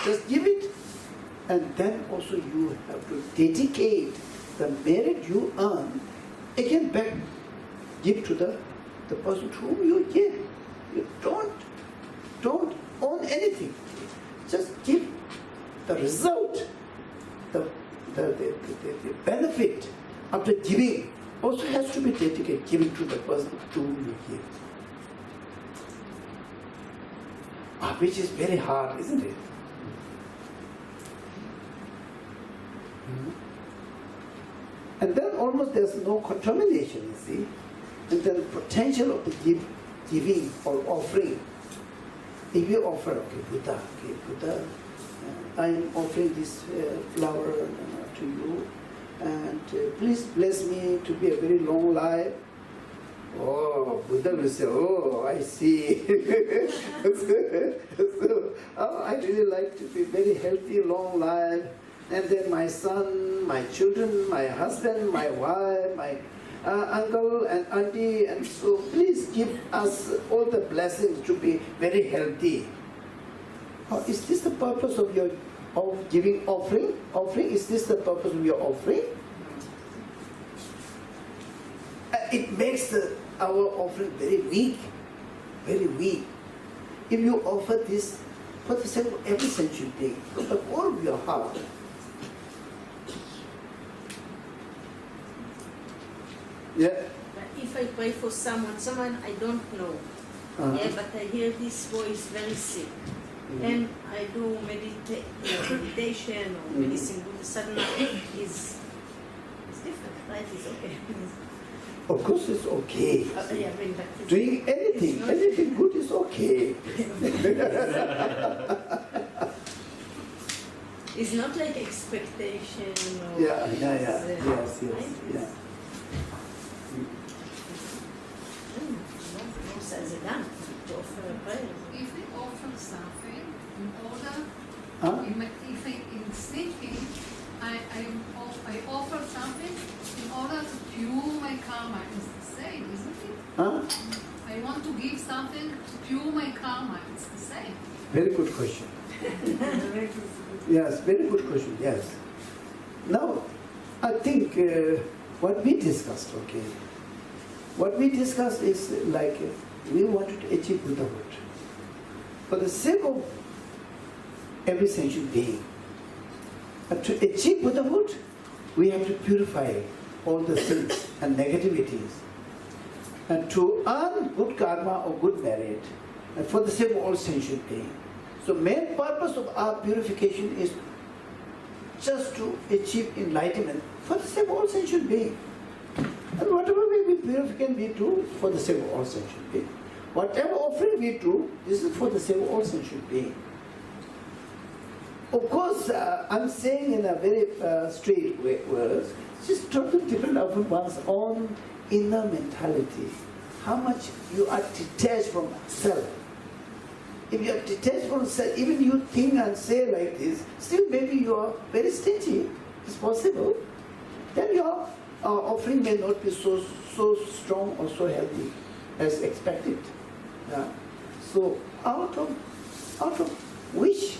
Just give it. And then also you have to dedicate the merit you earn, again back, give to the person to whom you give. You don't own anything. Just give the result, the benefit after giving also has to be dedicated, giving to the person to whom you give. Which is very hard, isn't it? And then almost there's no contamination, you see. And then the potential of the giving or offering. If you offer, Buddha, I'm offering this flower to you, and please bless me to be a very long life. Oh, Buddha will say, oh, I see. So, I really like to be very healthy, long life. And then my son, my children, my husband, my wife, my uncle and auntie, and so please give us all the blessings to be very healthy. Is this the purpose of your giving offering? Is this the purpose of your offering? It makes our offering very weak, very weak. If you offer this for the sake of every sentient being, from the core of your heart, yeah. But if I pray for someone I don't know, but I hear this voice very sick, and I do meditation or medicine, Bodhisattva is different, right? It's okay. Of course it's okay. Yeah, doing anything good is okay. It's not like expectation or... Yes. If we offer something in order, if in sleeping, I offer something in order to cure my karma. It's the same, isn't it? I want to give something to cure my karma. It's the same. Very good question. Yes, very good question, yes. Now, I think what we discussed, what we discussed is like we wanted to achieve Buddhahood. For the sake of every sentient being, to achieve Buddhahood, we have to purify all the sins and negativities. And to earn good karma or good merit, and for the sake of all sentient beings. So main purpose of our purification is just to achieve enlightenment for the sake of all sentient beings. And whatever we purification we do for the sake of all sentient beings. Whatever offering we do, this is for the sake of all sentient beings. Of course, I'm saying in a very straight words, just totally depend upon one's own inner mentality. How much you are detached from self. If you are detached from self, even you think and say like this, still maybe you are very stingy. It's possible. Then your offering may not be so strong or so healthy as expected. So out of wish,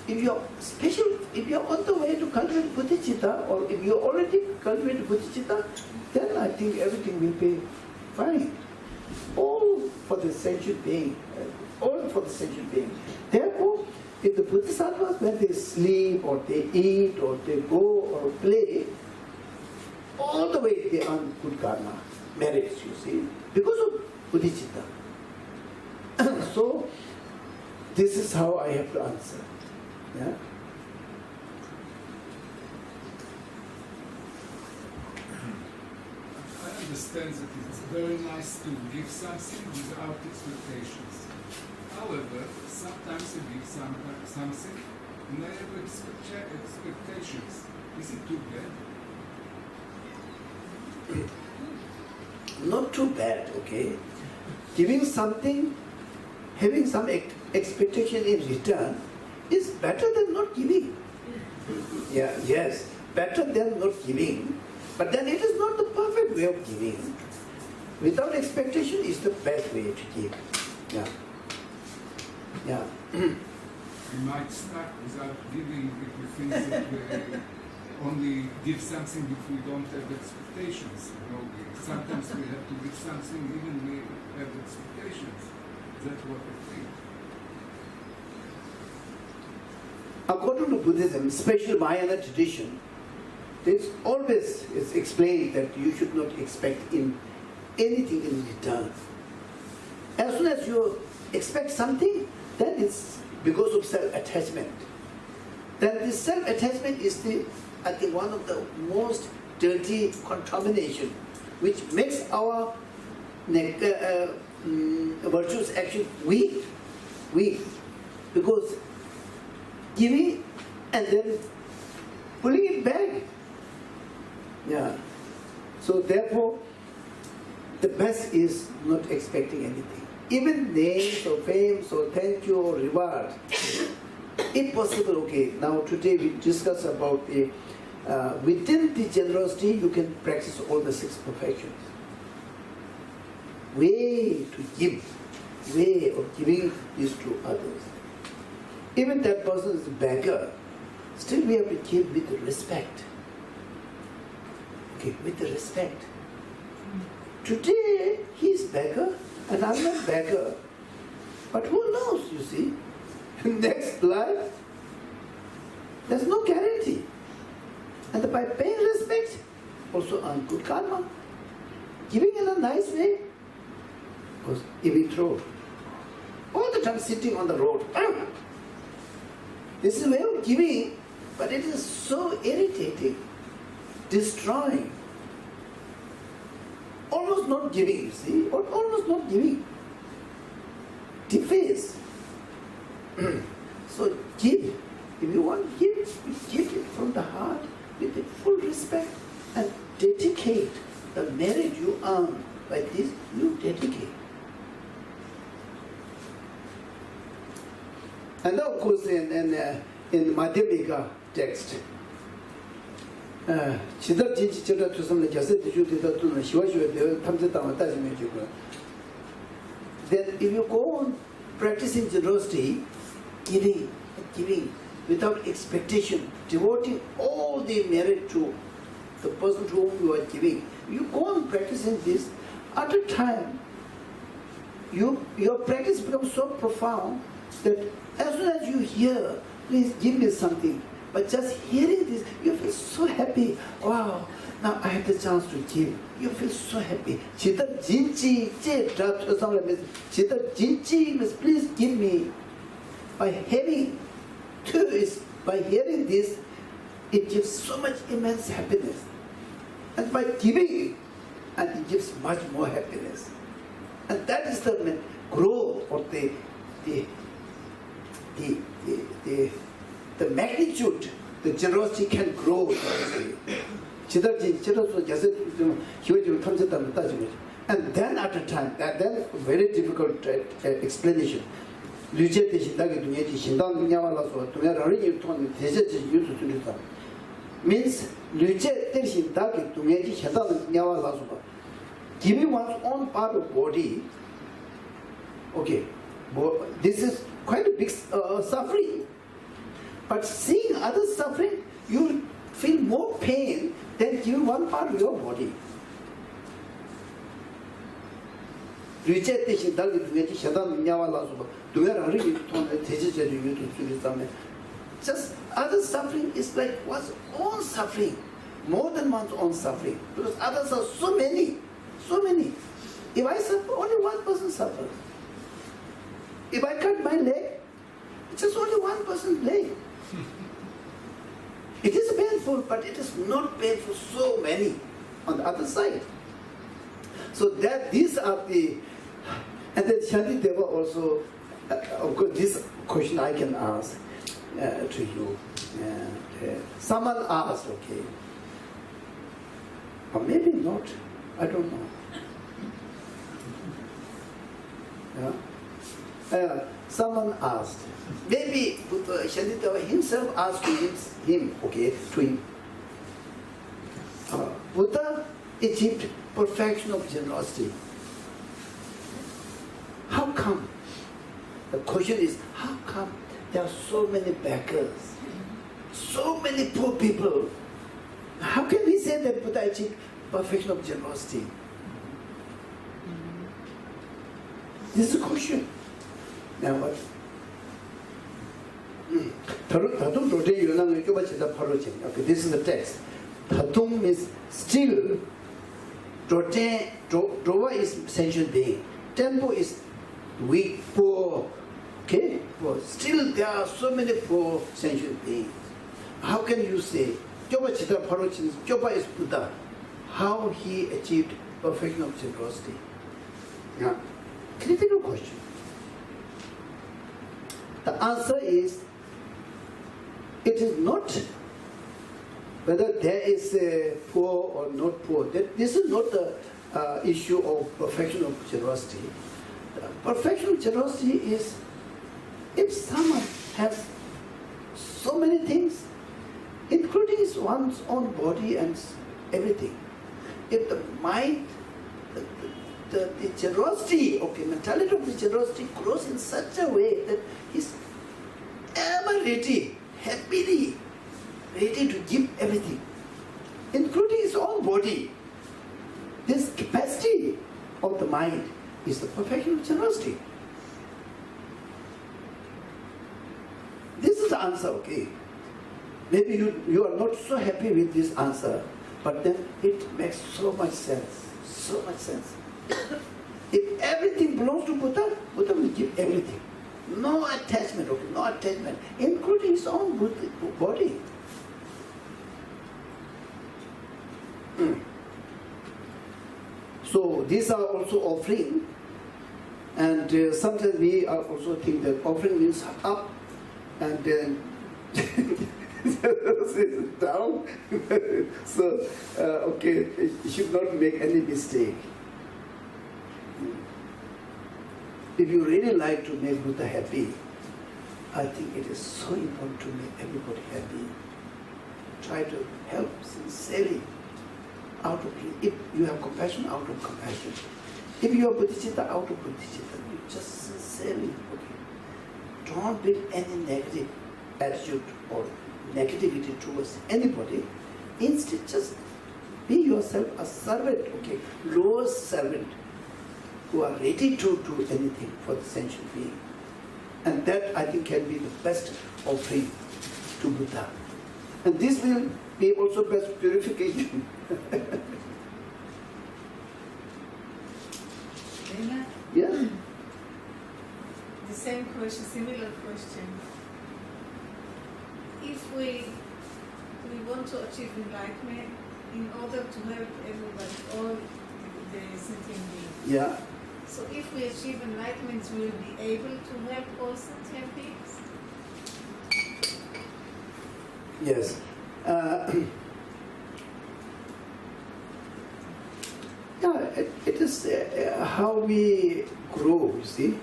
if you're on the way to cultivate bodhicitta, or if you already cultivated bodhicitta, then I think everything will be fine. All for the sentient being. All for the sentient being. Therefore, if the Bodhisattvas, when they sleep or they eat or they go or play, all the way they earn good karma, merits, you see, because of bodhicitta. So, this is how I have to answer. Yeah? I understand that it's very nice to give something without expectations. However, sometimes I give something and I have expectations. Is it too bad? Not too bad, okay? Giving something, having some expectation in return is better than not giving. Yes, better than not giving. But then it is not the perfect way of giving. Without expectation is the best way to give. we might start without giving if we think that we only give something if we don't have expectations. You know, sometimes we have to give something even we have expectations. That's what I think. According to Buddhism, especially Mahayana tradition, it's always explained that you should not expect in anything in return. As soon as you expect something, then it's because of self-attachment. Then this self-attachment is I think one of the most dirty contamination, which makes our virtues actually weak. Because giving and then pulling it back. Yeah. So therefore, the best is not expecting anything. Even names or fame or thank you or reward. If possible, okay. Now today we discuss about the within the generosity you can practice all the 6 perfections. Way to give, way of giving is to others. Even that person is a beggar, still we have to give with respect. Okay, with the respect. Today he is beggar and I'm not beggar. But who knows, you see? Next life, there's no guarantee. And by paying respect, also earn good karma. Giving in a nice way. Because if we throw all the time sitting on the road, this is a way of giving, but it is so irritating, destroying. Almost not giving, you see, or almost not giving. Deface. So give. If you want to give it from the heart with the full respect and dedicate the merit you earn by this, you dedicate. And of course in Madhyamika text, then if you go on practicing generosity, giving without expectation, devoting all the merit to the person to whom you are giving, you go on practicing this, at a time your practice becomes so profound that as soon as you hear, please give me something, but just hearing this, you feel so happy. Wow, now I have the chance to give. You feel so happy. Means please give me. By hearing this, it gives so much immense happiness. And by giving, and it gives much more happiness. And that is the growth or the magnitude the generosity can grow. And then at a time, then very difficult explanation. Means giving one's own part of body, okay, this is quite a big suffering. But seeing others suffering, you feel more pain than giving one part of your body. Just other suffering is like one's own suffering, more than one's own suffering, because others are so many. If I suffer, only one person suffers. If I cut my leg, it's just only one person's leg. It is painful, but it is not painful so many on the other side. So that these are the, and then Shanti Deva also, of course, this question I can ask to you. Someone asked, okay, or maybe not, I don't know. Someone asked, maybe Shanti Deva himself asked to him, okay, to him. Buddha achieved perfection of generosity. How come? The question is, how come there are so many beggars, so many poor people. How can we say that Buddha achieved perfection of generosity? This is a question. Now what? Okay, this is the text. Tatung means still. Dorjee is sentient being. Tempo is weak, poor. Okay? Poor. Still there are so many poor sentient beings. How can you say Kyoba is Buddha? How he achieved perfection of generosity? Yeah. Critical question. The answer is, it is not whether there is a poor or not poor. This is not the issue of perfection of generosity. The perfection of generosity is if someone has so many things, including one's own body and everything. If the mind, the generosity, mentality of the generosity grows in such a way that he's ever ready, happily ready to give everything, including his own body. This capacity of the mind is the perfection of generosity. This is the answer, okay? Maybe you are not so happy with this answer, but then it makes so much sense, so much sense. If everything belongs to Buddha, Buddha will give everything. No attachment, no attachment, including his own body. So these are also offering, and sometimes we also think that offering means up and then down. So you should not make any mistake. If you really like to make Buddha happy, I think it is so important to make everybody happy. Try to help sincerely, out of, if you have compassion, out of compassion. If you are Bodhisattva, out of Bodhisattva, you just sincerely, don't build any negative attitude or negativity towards anybody. Instead, just be yourself a servant, lowest servant, who are ready to do anything for the sentient being. And that, I think, can be the best offering to Buddha. And this will be also best purification. Pema? Yeah. The same question, similar question. If we want to achieve enlightenment in order to help everybody, all the sentient beings. Yeah. So if we achieve enlightenment, we will be able to help all sentient beings? Yes. It is how we grow, you see.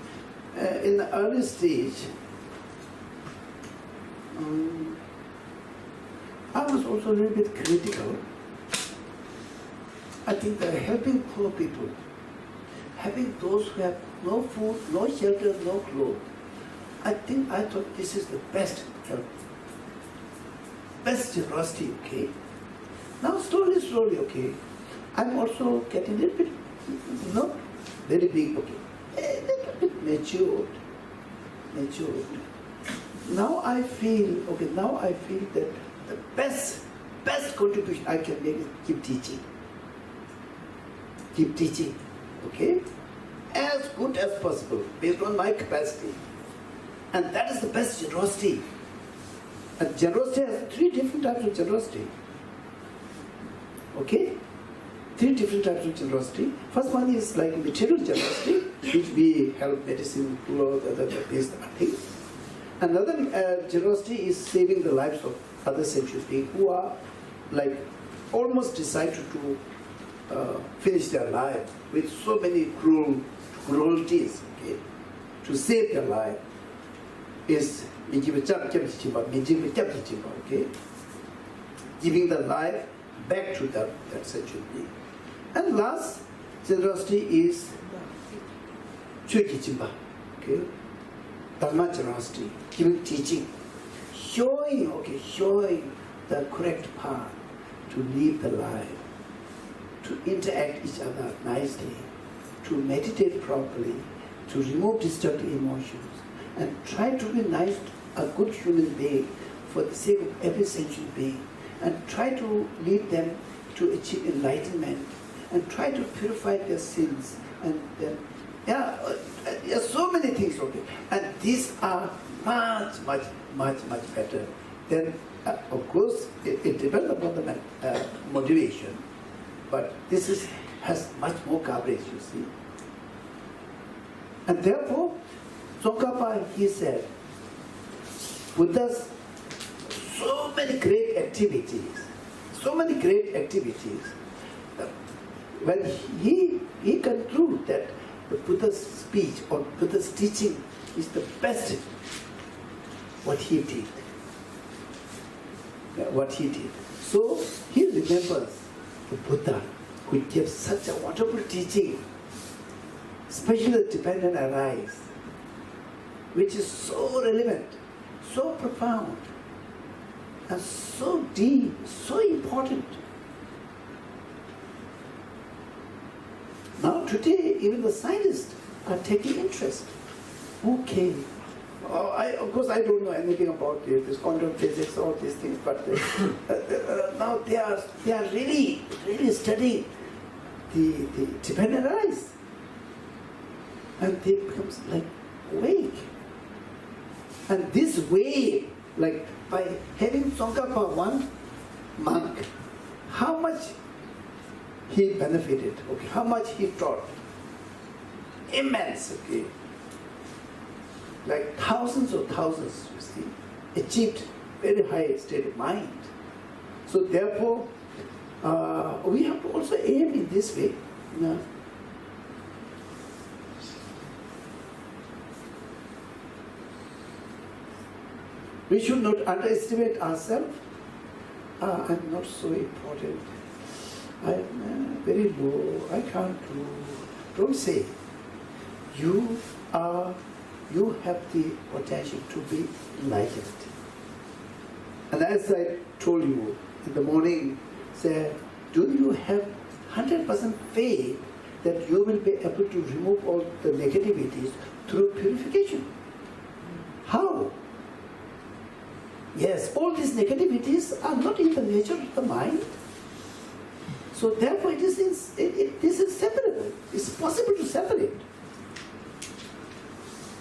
In the early stage, I was also a little bit critical. I think that helping poor people, having those who have no food, no shelter, no clothes, I thought this is the best help. Best generosity, Now slowly, I'm also getting a little bit, not very big, a little bit matured. Now I feel that the best contribution I can make is keep teaching. Keep teaching, as good as possible, based on my capacity. And that is the best generosity. And generosity has 3 different types of generosity. 3 different types of generosity. First one is like material generosity, which we help medicine, clothes, these things. Another generosity is saving the lives of other sentient beings who are like almost decided to finish their life with so many cruelties. To save their life is giving the life back to that sentient being. And last generosity is Dharma generosity, giving teaching, showing the correct path to live the life, to interact each other nicely, to meditate properly, to remove destructive emotions, and try to be nice, a good human being for the sake of every sentient being, and try to lead them to achieve enlightenment, and try to purify their sins, and then, so many things, and these are much better. Then, of course, it depends upon the motivation, but this has much more coverage, you see. And therefore, Tsongkhapa, he said, Buddha's so many great activities, when he concludes that the Buddha's speech or Buddha's teaching is the best, what he did. So he remembers the Buddha who gave such a wonderful teaching, especially the dependent arise, which is so relevant, so profound, and so deep, so important. Now today, even the scientists are taking interest. Okay. Of course, I don't know anything about this quantum physics, all these things, but now they are really studying the dependent eyes, and they become like awake. And this way, like by having Tsongkhapa, one monk, how much he benefited, how much he taught, immense, like thousands of thousands, you see, achieved very high state of mind. So therefore, we have to also aim in this way. We should not underestimate ourselves. I'm not so important. I'm very low. I can't do. Don't say. You have the potential to be enlightened. And as I told you in the morning, say, do you have 100% faith that you will be able to remove all the negativities through purification? How? Yes, all these negativities are not in the nature of the mind. So therefore this is separable. It's possible to separate.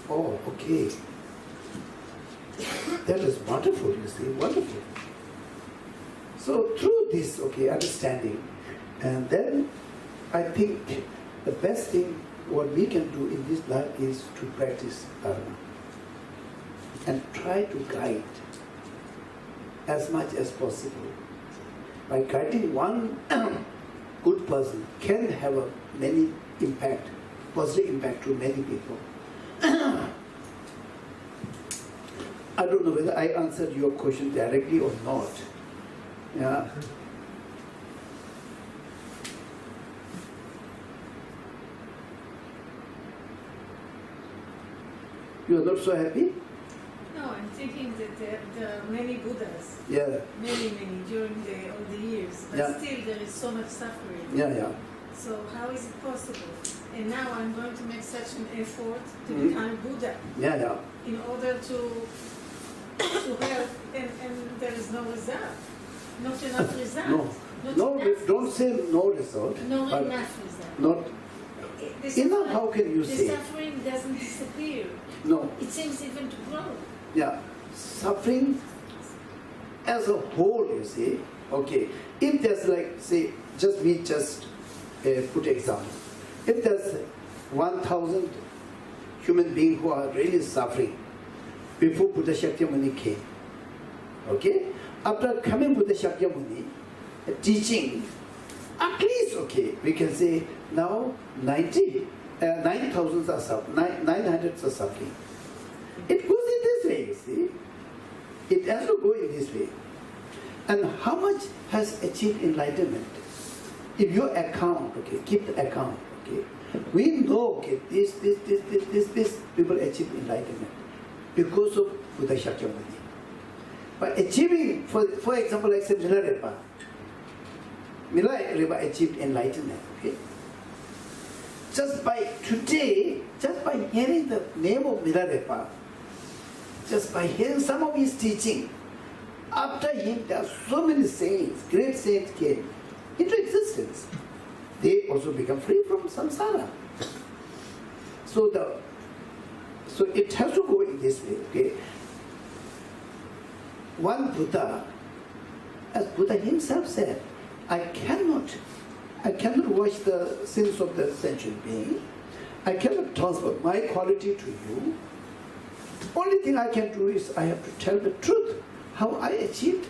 Oh, okay. That is wonderful, you see, wonderful. So through this, understanding, and then I think the best thing what we can do in this life is to practice Dharma and try to guide as much as possible. By guiding one good person can have a many impact, positive impact to many people. I don't know whether I answered your question directly or not. Yeah. You are not so happy? No, I'm thinking that there are many Buddhas. Yeah. Many during all the years, but still there is so much suffering. Yeah. So how is it possible? And now I'm going to make such an effort to become Buddha. Yeah. In order to help, and there is no result. Not enough result. Don't say no result. Not enough result. Not enough. How can you say? The suffering doesn't disappear. No. It seems even to grow. Yeah. Suffering as a whole, you see. Okay. If there's like, say, just put example. If there's 1,000 human beings who are really suffering before Buddha Shakyamuni came, okay? After coming Buddha Shakyamuni, teaching, at least, we can say now 9,000 are suffering, 900 are suffering. It goes in this way, you see. It has to go in this way. And how much has achieved enlightenment? If you account, keep the account, we know, this people achieve enlightenment. because of Buddha Shakyamuni. By achieving, for example, like say Milarepa. Milarepa achieved enlightenment. Okay? Just by today, just by hearing the name of Milarepa, just by hearing some of his teaching, after him there are so many saints, great saints came into existence. They also become free from samsara. So it has to go in this way, okay? One Buddha, as Buddha himself said, I cannot wash the sins of the sentient being. I cannot transfer my quality to you. Only thing I can do is I have to tell the truth, how I achieved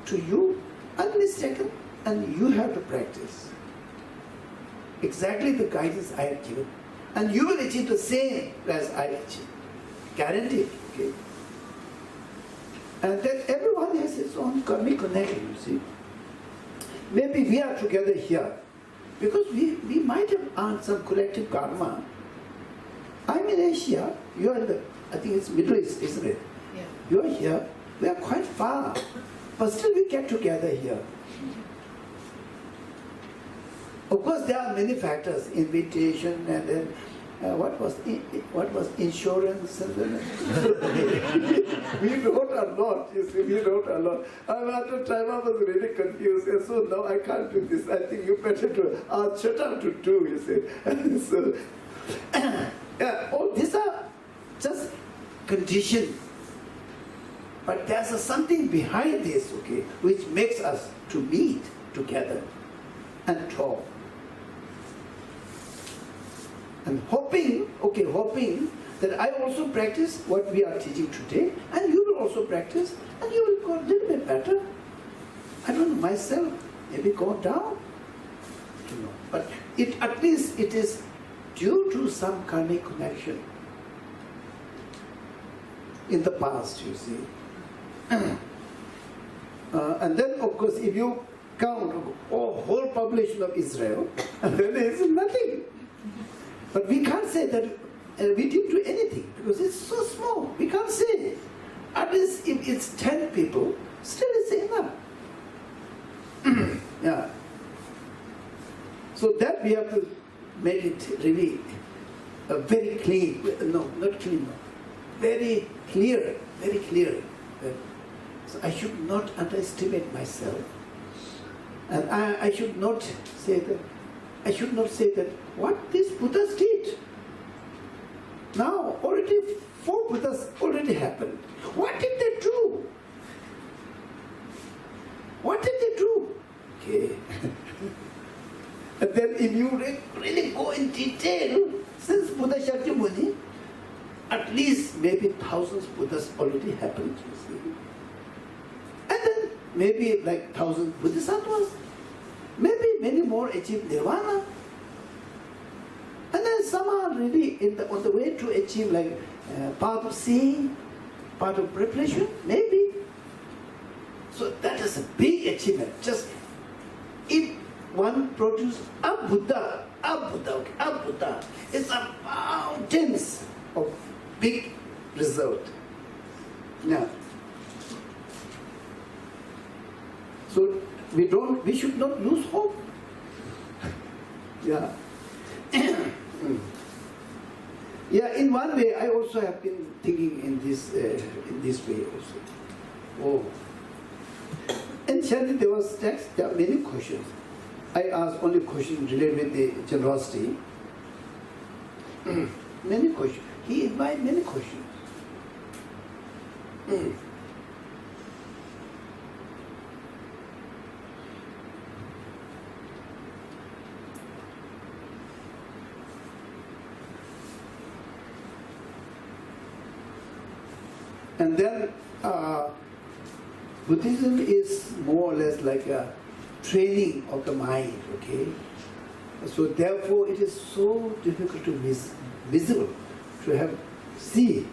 to you, unmistaken, and you have to practice. Exactly the guidance I have given. And you will achieve the same as I achieved. Guaranteed. Okay? And then everyone has his own karmic connection, you see. Maybe we are together here because we might have earned some collective karma. I'm in Asia, you are in the, I think it's Middle East, isn't it? Yeah. You are here, we are quite far, but still we get together here. Of course, there are many factors, invitation and then what was insurance and then we wrote a lot, you see, we wrote a lot. And after time I was really confused, and so now I can't do this. I think you better to shut up to do, you see. And so, yeah, all these are just conditions. But there's something behind this, okay, which makes us to meet together and talk. And hoping that I also practice what we are teaching today, and you will also practice, and you will go a little bit better. I don't know, myself, maybe go down. You know. But at least it is due to some karmic connection in the past, you see. And then, of course, if you count a whole population of Israel, then there is nothing. But we can't say that we didn't do anything because it's so small. We can't say. At least if it's 10 people, still it's enough. Yeah. So that we have to make it really very clean. No, not clean. No. Very clear. Very clear. So I should not underestimate myself, and I should not say that. I should not say that what these Buddhas did. Now already 4 Buddhas already happened. What did they do? What did they do? Okay. And then if you really go in detail, since Buddha Shakyamuni, at least maybe thousands Buddhas already happened, you see. And then maybe like 1,000 Bodhisattvas, maybe many more achieve nirvana. And then some are really on the way to achieve like part of seeing, part of preparation, maybe. So that is a big achievement. Just if one produces a Buddha, it's a mountains of big result. Now, so we should not lose hope. Yeah. Yeah, in one way, I also have been thinking in this way also. Oh. And Shani, there was text, there are many questions. I asked only questions related with the generosity. Many questions. He invited many questions. And then Buddhism is more or less like a training of the mind, okay? So therefore it is so difficult to visible, to see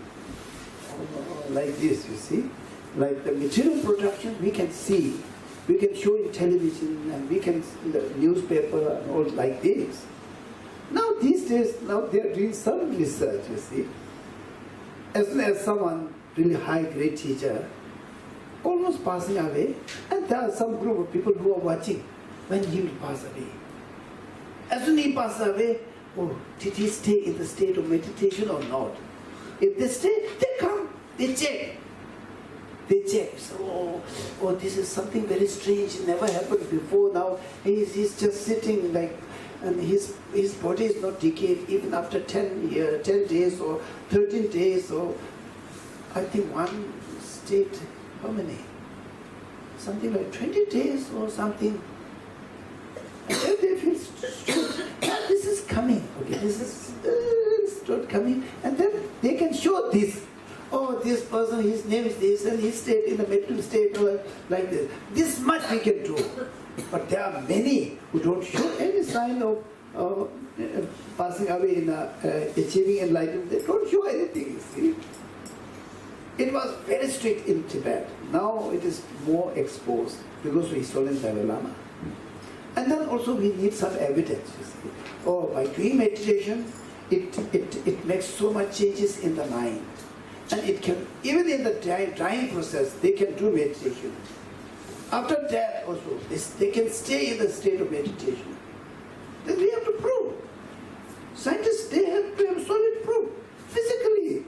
like this, you see? Like the material production we can see, we can show in television and we can in the newspaper and all like this. Now these days, now they are doing some research, you see. as soon as someone, really high, great teacher, almost passing away, and there are some group of people who are watching when he will pass away. As soon as he passes away, oh, did he stay in the state of meditation or not? If they stay, they come, they check. They check. So, oh, this is something very strange. It never happened before. Now he's just sitting like, and his body is not decayed even after 10 days or 13 days or I think one stayed, how many? Something like 20 days or something. And then they feel this is coming. Okay, this is not coming, and then they can show this. Oh, this person, his name is this, and he stayed in the mental state like this. This much we can do. But there are many who don't show any sign of passing away in achieving enlightenment. They don't show anything, you see. It was very strict in Tibet. Now it is more exposed because we saw in Dalai Lama. And then also we need some evidence, you see. Oh, by doing meditation, it makes so much changes in the mind. And it can, even in the dying process, they can do meditation. After death also, they can stay in the state of meditation. Then we have to prove. Scientists, they have to have solid proof, physically.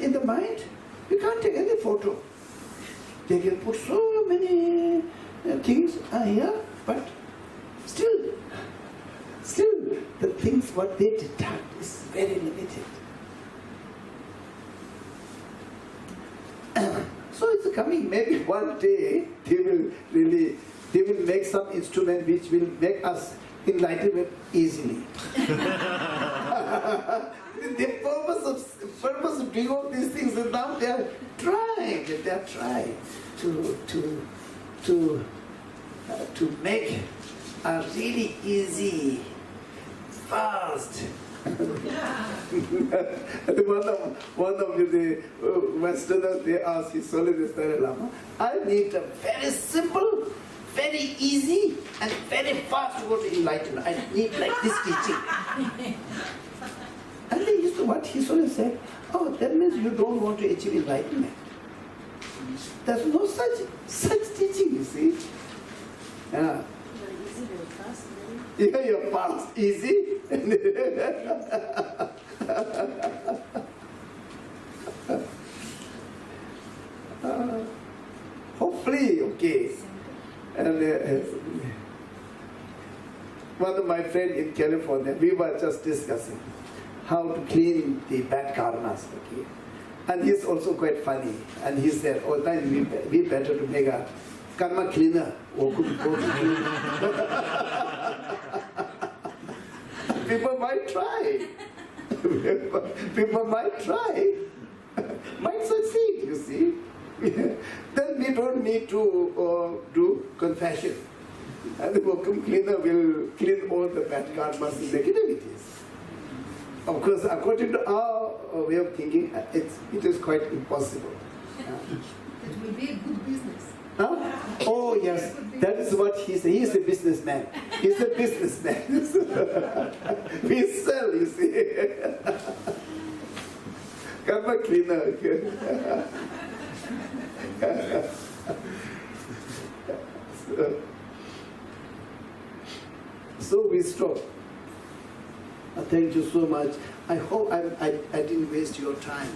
In the mind, you can't take any photo. They can put so many things here, but still, the things what they detect is very limited. So it's coming, maybe one day they will make some instrument which will make us enlightenment easily. The purpose of doing all these things, and now they are trying to make a really easy, fast. one of the Westerners, they asked His Holiness Dalai Lama, I need a very simple, very easy, and very fast go to enlightenment. I need like this teaching. And they used to, what His Holiness said, oh, that means you don't want to achieve enlightenment. There's no such teaching, you see. Yeah. Yeah, you're fast, easy. Hopefully, okay. And one of my friends in California, we were just discussing how to clean the bad karmas, okay. And he's also quite funny. And he said, oh, then we better to make a karma cleaner. People might try. People might try. Might succeed, you see. Then we don't need to do confession. And the vacuum cleaner will clean all the bad karmas and negativities. Of course, according to our way of thinking, it is quite impossible. It will be a good business. Huh? Oh yes, that is what he said. He is a businessman. He's a businessman. We sell, you see. Karma cleaner. So we stop. Thank you so much. I hope I didn't waste your time.